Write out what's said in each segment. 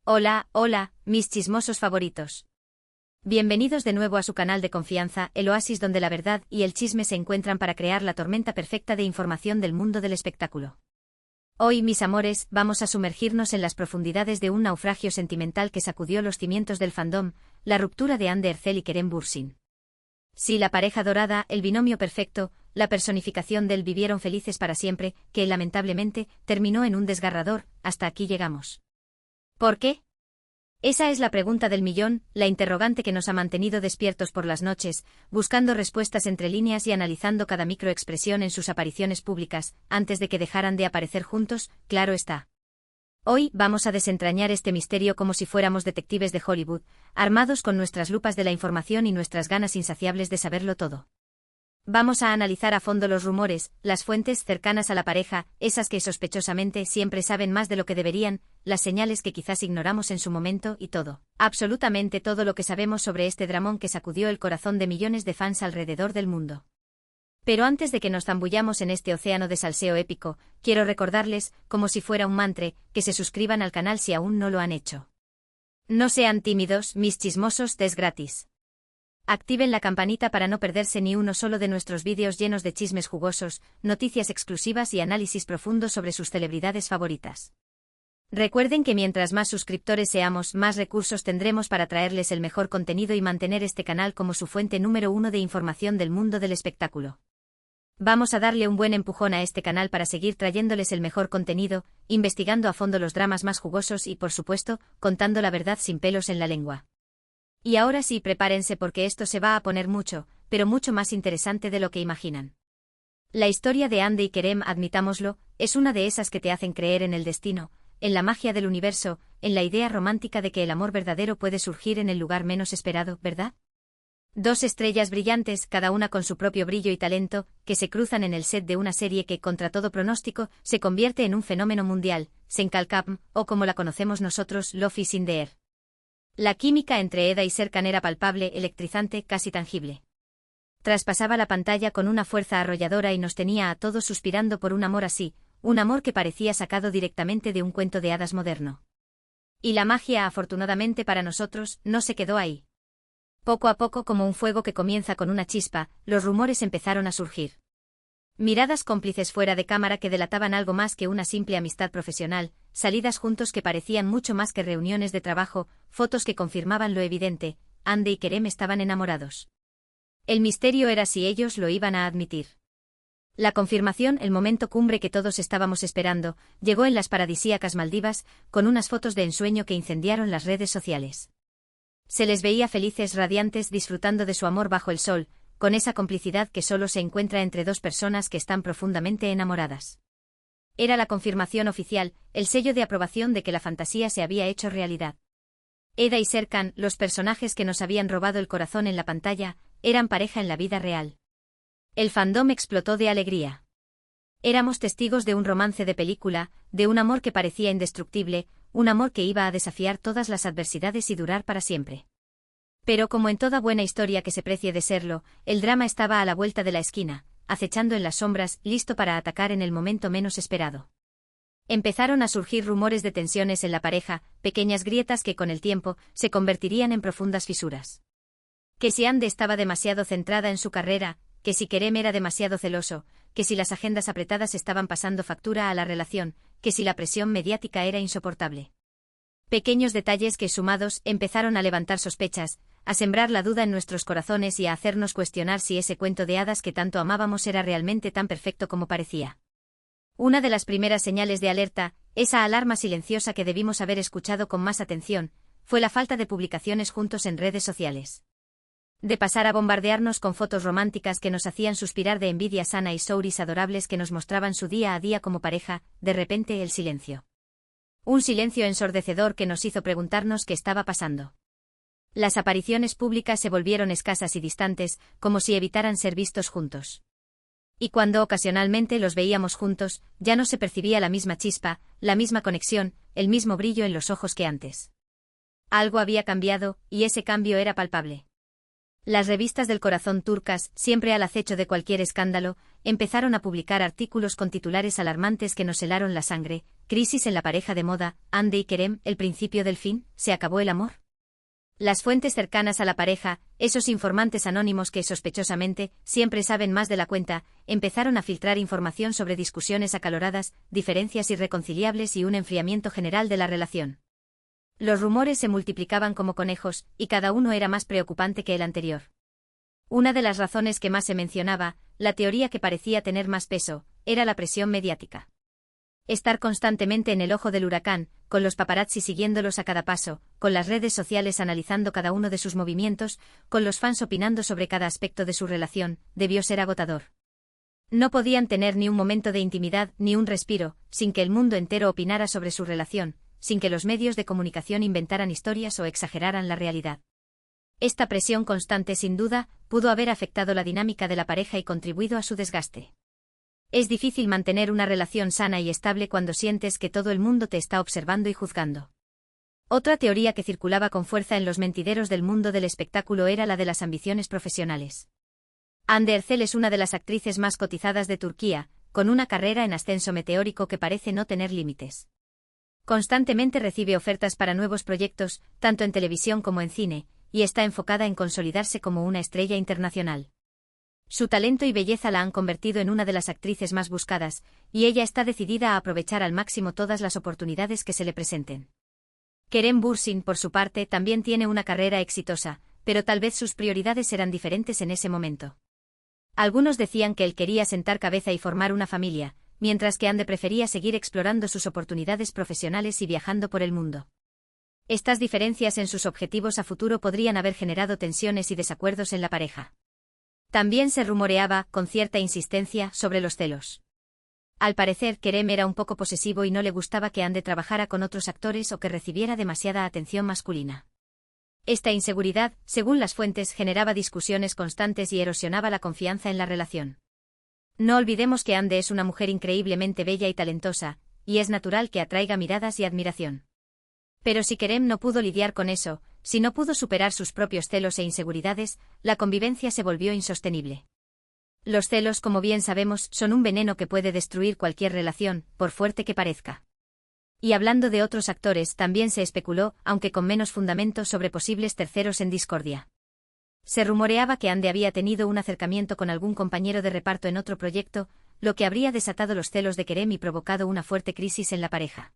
Hola, hola, mis chismosos favoritos. Bienvenidos de nuevo a su canal de confianza, el oasis donde la verdad y el chisme se encuentran para crear la tormenta perfecta de información del mundo del espectáculo. Hoy, mis amores, vamos a sumergirnos en las profundidades de un naufragio sentimental que sacudió los cimientos del fandom, la ruptura de Ander Ercel y Kerem Bürsin. Sí, la pareja dorada, el binomio perfecto, la personificación del vivieron felices para siempre, que lamentablemente terminó en un desgarrador, hasta aquí llegamos. ¿Por qué? Esa es la pregunta del millón, la interrogante que nos ha mantenido despiertos por las noches, buscando respuestas entre líneas y analizando cada microexpresión en sus apariciones públicas, antes de que dejaran de aparecer juntos, claro está. Hoy vamos a desentrañar este misterio como si fuéramos detectives de Hollywood, armados con nuestras lupas de la información y nuestras ganas insaciables de saberlo todo. Vamos a analizar a fondo los rumores, las fuentes cercanas a la pareja, esas que sospechosamente siempre saben más de lo que deberían, las señales que quizás ignoramos en su momento y todo, absolutamente todo lo que sabemos sobre este dramón que sacudió el corazón de millones de fans alrededor del mundo. Pero antes de que nos zambullamos en este océano de salseo épico, quiero recordarles, como si fuera un mantra, que se suscriban al canal si aún no lo han hecho. No sean tímidos, mis chismosos, es gratis. Activen la campanita para no perderse ni uno solo de nuestros vídeos llenos de chismes jugosos, noticias exclusivas y análisis profundos sobre sus celebridades favoritas. Recuerden que mientras más suscriptores seamos, más recursos tendremos para traerles el mejor contenido y mantener este canal como su fuente número uno de información del mundo del espectáculo. Vamos a darle un buen empujón a este canal para seguir trayéndoles el mejor contenido, investigando a fondo los dramas más jugosos y, por supuesto, contando la verdad sin pelos en la lengua. Y ahora sí, prepárense porque esto se va a poner mucho, pero mucho más interesante de lo que imaginan. La historia de Ander y Kerem, admitámoslo, es una de esas que te hacen creer en el destino, en la magia del universo, en la idea romántica de que el amor verdadero puede surgir en el lugar menos esperado, ¿verdad? Dos estrellas brillantes, cada una con su propio brillo y talento, que se cruzan en el set de una serie que, contra todo pronóstico, se convierte en un fenómeno mundial, Senkalkam, o como la conocemos nosotros, Love is in the air. La química entre Eda y Serkan era palpable, electrizante, casi tangible. Traspasaba la pantalla con una fuerza arrolladora y nos tenía a todos suspirando por un amor así, un amor que parecía sacado directamente de un cuento de hadas moderno. Y la magia, afortunadamente para nosotros, no se quedó ahí. Poco a poco, como un fuego que comienza con una chispa, los rumores empezaron a surgir. Miradas cómplices fuera de cámara que delataban algo más que una simple amistad profesional, salidas juntos que parecían mucho más que reuniones de trabajo, fotos que confirmaban lo evidente, Ander y Kerem estaban enamorados. El misterio era si ellos lo iban a admitir. La confirmación, el momento cumbre que todos estábamos esperando, llegó en las paradisíacas Maldivas, con unas fotos de ensueño que incendiaron las redes sociales. Se les veía felices, radiantes, disfrutando de su amor bajo el sol, con esa complicidad que solo se encuentra entre dos personas que están profundamente enamoradas. Era la confirmación oficial, el sello de aprobación de que la fantasía se había hecho realidad. Eda y Serkan, los personajes que nos habían robado el corazón en la pantalla, eran pareja en la vida real. El fandom explotó de alegría. Éramos testigos de un romance de película, de un amor que parecía indestructible, un amor que iba a desafiar todas las adversidades y durar para siempre. Pero como en toda buena historia que se precie de serlo, el drama estaba a la vuelta de la esquina, acechando en las sombras, listo para atacar en el momento menos esperado. Empezaron a surgir rumores de tensiones en la pareja, pequeñas grietas que con el tiempo se convertirían en profundas fisuras. Que si Ander estaba demasiado centrada en su carrera, que si Kerem era demasiado celoso, que si las agendas apretadas estaban pasando factura a la relación, que si la presión mediática era insoportable. Pequeños detalles que, sumados, empezaron a levantar sospechas, a sembrar la duda en nuestros corazones y a hacernos cuestionar si ese cuento de hadas que tanto amábamos era realmente tan perfecto como parecía. Una de las primeras señales de alerta, esa alarma silenciosa que debimos haber escuchado con más atención, fue la falta de publicaciones juntos en redes sociales. De pasar a bombardearnos con fotos románticas que nos hacían suspirar de envidia sana y stories adorables que nos mostraban su día a día como pareja, de repente el silencio. Un silencio ensordecedor que nos hizo preguntarnos qué estaba pasando. Las apariciones públicas se volvieron escasas y distantes, como si evitaran ser vistos juntos. Y cuando ocasionalmente los veíamos juntos, ya no se percibía la misma chispa, la misma conexión, el mismo brillo en los ojos que antes. Algo había cambiado, y ese cambio era palpable. Las revistas del corazón turcas, siempre al acecho de cualquier escándalo, empezaron a publicar artículos con titulares alarmantes que nos helaron la sangre: crisis en la pareja de moda, Hande y Kerem, el principio del fin, ¿se acabó el amor? Las fuentes cercanas a la pareja, esos informantes anónimos que sospechosamente siempre saben más de la cuenta, empezaron a filtrar información sobre discusiones acaloradas, diferencias irreconciliables y un enfriamiento general de la relación. Los rumores se multiplicaban como conejos, y cada uno era más preocupante que el anterior. Una de las razones que más se mencionaba, la teoría que parecía tener más peso, era la presión mediática. Estar constantemente en el ojo del huracán, con los paparazzi siguiéndolos a cada paso, con las redes sociales analizando cada uno de sus movimientos, con los fans opinando sobre cada aspecto de su relación, debió ser agotador. No podían tener ni un momento de intimidad ni un respiro, sin que el mundo entero opinara sobre su relación, sin que los medios de comunicación inventaran historias o exageraran la realidad. Esta presión constante, sin duda, pudo haber afectado la dinámica de la pareja y contribuido a su desgaste. Es difícil mantener una relación sana y estable cuando sientes que todo el mundo te está observando y juzgando. Otra teoría que circulaba con fuerza en los mentideros del mundo del espectáculo era la de las ambiciones profesionales. Hande Erçel es una de las actrices más cotizadas de Turquía, con una carrera en ascenso meteórico que parece no tener límites. Constantemente recibe ofertas para nuevos proyectos, tanto en televisión como en cine, y está enfocada en consolidarse como una estrella internacional. Su talento y belleza la han convertido en una de las actrices más buscadas, y ella está decidida a aprovechar al máximo todas las oportunidades que se le presenten. Kerem Bürsin, por su parte, también tiene una carrera exitosa, pero tal vez sus prioridades eran diferentes en ese momento. Algunos decían que él quería sentar cabeza y formar una familia, mientras que Hande prefería seguir explorando sus oportunidades profesionales y viajando por el mundo. Estas diferencias en sus objetivos a futuro podrían haber generado tensiones y desacuerdos en la pareja. También se rumoreaba, con cierta insistencia, sobre los celos. Al parecer, Kerem era un poco posesivo y no le gustaba que Hande trabajara con otros actores o que recibiera demasiada atención masculina. Esta inseguridad, según las fuentes, generaba discusiones constantes y erosionaba la confianza en la relación. No olvidemos que Hande es una mujer increíblemente bella y talentosa, y es natural que atraiga miradas y admiración. Pero si Kerem no pudo lidiar con eso, si no pudo superar sus propios celos e inseguridades, la convivencia se volvió insostenible. Los celos, como bien sabemos, son un veneno que puede destruir cualquier relación, por fuerte que parezca. Y hablando de otros actores, también se especuló, aunque con menos fundamento, sobre posibles terceros en discordia. Se rumoreaba que Hande había tenido un acercamiento con algún compañero de reparto en otro proyecto, lo que habría desatado los celos de Kerem y provocado una fuerte crisis en la pareja.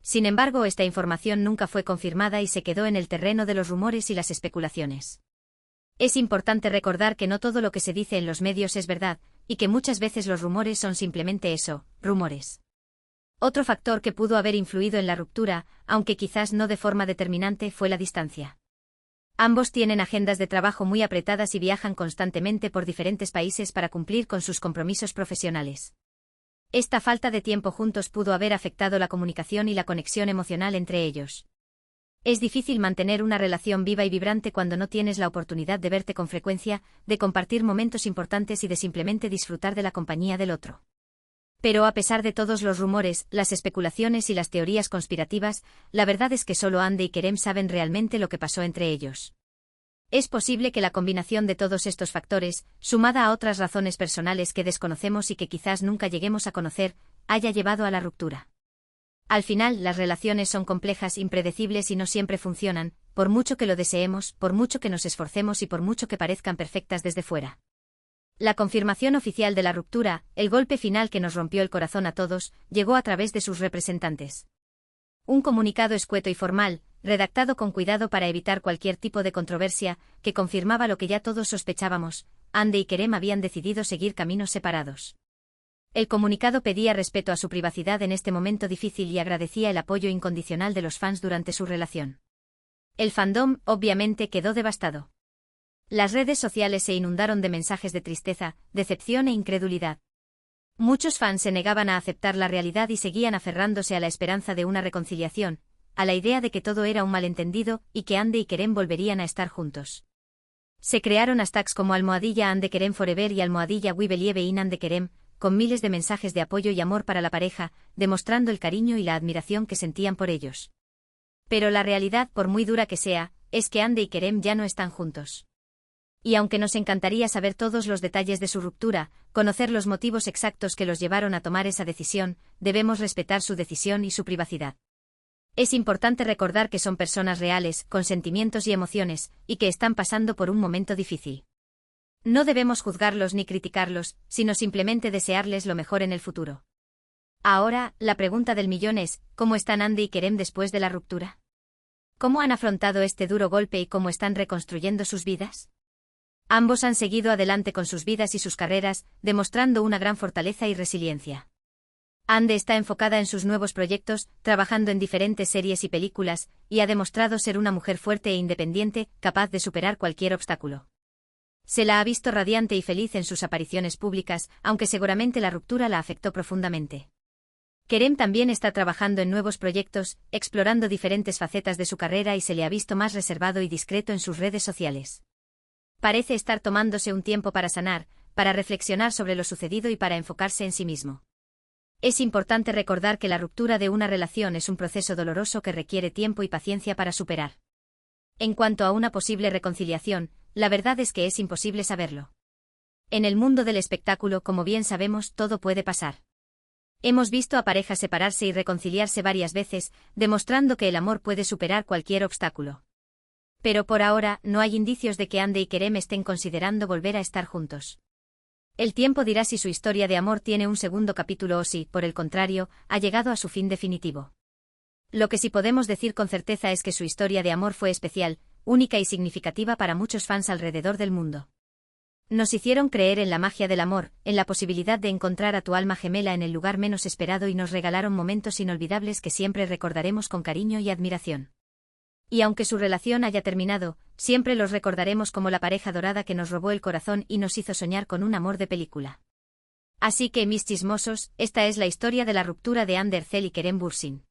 Sin embargo, esta información nunca fue confirmada y se quedó en el terreno de los rumores y las especulaciones. Es importante recordar que no todo lo que se dice en los medios es verdad, y que muchas veces los rumores son simplemente eso, rumores. Otro factor que pudo haber influido en la ruptura, aunque quizás no de forma determinante, fue la distancia. Ambos tienen agendas de trabajo muy apretadas y viajan constantemente por diferentes países para cumplir con sus compromisos profesionales. Esta falta de tiempo juntos pudo haber afectado la comunicación y la conexión emocional entre ellos. Es difícil mantener una relación viva y vibrante cuando no tienes la oportunidad de verte con frecuencia, de compartir momentos importantes y de simplemente disfrutar de la compañía del otro. Pero a pesar de todos los rumores, las especulaciones y las teorías conspirativas, la verdad es que solo Hande y Kerem saben realmente lo que pasó entre ellos. Es posible que la combinación de todos estos factores, sumada a otras razones personales que desconocemos y que quizás nunca lleguemos a conocer, haya llevado a la ruptura. Al final, las relaciones son complejas, impredecibles y no siempre funcionan, por mucho que lo deseemos, por mucho que nos esforcemos y por mucho que parezcan perfectas desde fuera. La confirmación oficial de la ruptura, el golpe final que nos rompió el corazón a todos, llegó a través de sus representantes. Un comunicado escueto y formal, redactado con cuidado para evitar cualquier tipo de controversia, que confirmaba lo que ya todos sospechábamos: Hande y Kerem habían decidido seguir caminos separados. El comunicado pedía respeto a su privacidad en este momento difícil y agradecía el apoyo incondicional de los fans durante su relación. El fandom, obviamente, quedó devastado. Las redes sociales se inundaron de mensajes de tristeza, decepción e incredulidad. Muchos fans se negaban a aceptar la realidad y seguían aferrándose a la esperanza de una reconciliación, a la idea de que todo era un malentendido y que Hande y Kerem volverían a estar juntos. Se crearon hashtags como #Hande Kerem Forever y #We Believe in Hande Kerem, con miles de mensajes de apoyo y amor para la pareja, demostrando el cariño y la admiración que sentían por ellos. Pero la realidad, por muy dura que sea, es que Hande y Kerem ya no están juntos. Y aunque nos encantaría saber todos los detalles de su ruptura, conocer los motivos exactos que los llevaron a tomar esa decisión, debemos respetar su decisión y su privacidad. Es importante recordar que son personas reales, con sentimientos y emociones, y que están pasando por un momento difícil. No debemos juzgarlos ni criticarlos, sino simplemente desearles lo mejor en el futuro. Ahora, la pregunta del millón es, ¿cómo están Andy y Kerem después de la ruptura? ¿Cómo han afrontado este duro golpe y cómo están reconstruyendo sus vidas? Ambos han seguido adelante con sus vidas y sus carreras, demostrando una gran fortaleza y resiliencia. Andy está enfocada en sus nuevos proyectos, trabajando en diferentes series y películas, y ha demostrado ser una mujer fuerte e independiente, capaz de superar cualquier obstáculo. Se la ha visto radiante y feliz en sus apariciones públicas, aunque seguramente la ruptura la afectó profundamente. Kerem también está trabajando en nuevos proyectos, explorando diferentes facetas de su carrera y se le ha visto más reservado y discreto en sus redes sociales. Parece estar tomándose un tiempo para sanar, para reflexionar sobre lo sucedido y para enfocarse en sí mismo. Es importante recordar que la ruptura de una relación es un proceso doloroso que requiere tiempo y paciencia para superar. En cuanto a una posible reconciliación, la verdad es que es imposible saberlo. En el mundo del espectáculo, como bien sabemos, todo puede pasar. Hemos visto a parejas separarse y reconciliarse varias veces, demostrando que el amor puede superar cualquier obstáculo. Pero por ahora, no hay indicios de que Andy y Kerem estén considerando volver a estar juntos. El tiempo dirá si su historia de amor tiene un segundo capítulo o si, por el contrario, ha llegado a su fin definitivo. Lo que sí podemos decir con certeza es que su historia de amor fue especial, única y significativa para muchos fans alrededor del mundo. Nos hicieron creer en la magia del amor, en la posibilidad de encontrar a tu alma gemela en el lugar menos esperado y nos regalaron momentos inolvidables que siempre recordaremos con cariño y admiración. Y aunque su relación haya terminado, siempre los recordaremos como la pareja dorada que nos robó el corazón y nos hizo soñar con un amor de película. Así que, mis chismosos, esta es la historia de la ruptura de Ander Cell y Kerem Bürsin.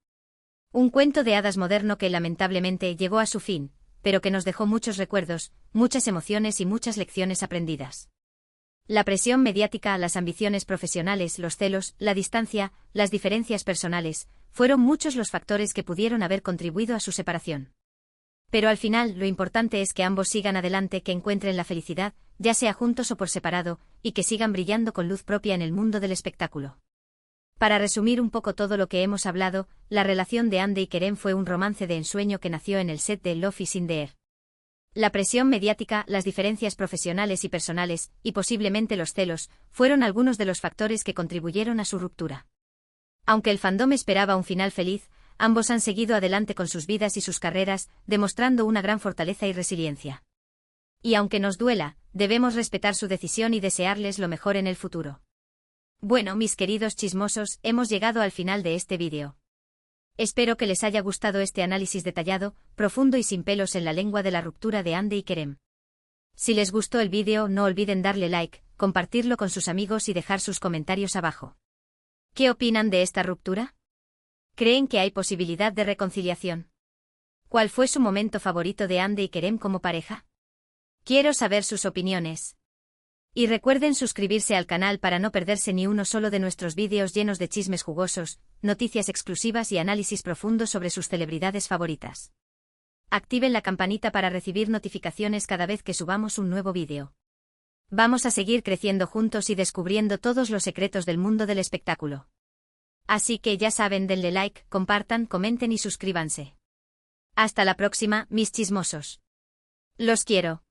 Un cuento de hadas moderno que lamentablemente llegó a su fin, pero que nos dejó muchos recuerdos, muchas emociones y muchas lecciones aprendidas. La presión mediática, las ambiciones profesionales, los celos, la distancia, las diferencias personales, fueron muchos los factores que pudieron haber contribuido a su separación. Pero al final, lo importante es que ambos sigan adelante, que encuentren la felicidad, ya sea juntos o por separado, y que sigan brillando con luz propia en el mundo del espectáculo. Para resumir un poco todo lo que hemos hablado, la relación de Andy y Kerem fue un romance de ensueño que nació en el set de Love is in the Air. La presión mediática, las diferencias profesionales y personales, y posiblemente los celos, fueron algunos de los factores que contribuyeron a su ruptura. Aunque el fandom esperaba un final feliz, ambos han seguido adelante con sus vidas y sus carreras, demostrando una gran fortaleza y resiliencia. Y aunque nos duela, debemos respetar su decisión y desearles lo mejor en el futuro. Bueno, mis queridos chismosos, hemos llegado al final de este vídeo. Espero que les haya gustado este análisis detallado, profundo y sin pelos en la lengua de la ruptura de Andy y Kerem. Si les gustó el vídeo, no olviden darle like, compartirlo con sus amigos y dejar sus comentarios abajo. ¿Qué opinan de esta ruptura? ¿Creen que hay posibilidad de reconciliación? ¿Cuál fue su momento favorito de Andy y Kerem como pareja? Quiero saber sus opiniones. Y recuerden suscribirse al canal para no perderse ni uno solo de nuestros vídeos llenos de chismes jugosos, noticias exclusivas y análisis profundos sobre sus celebridades favoritas. Activen la campanita para recibir notificaciones cada vez que subamos un nuevo vídeo. Vamos a seguir creciendo juntos y descubriendo todos los secretos del mundo del espectáculo. Así que ya saben, denle like, compartan, comenten y suscríbanse. Hasta la próxima, mis chismosos. Los quiero.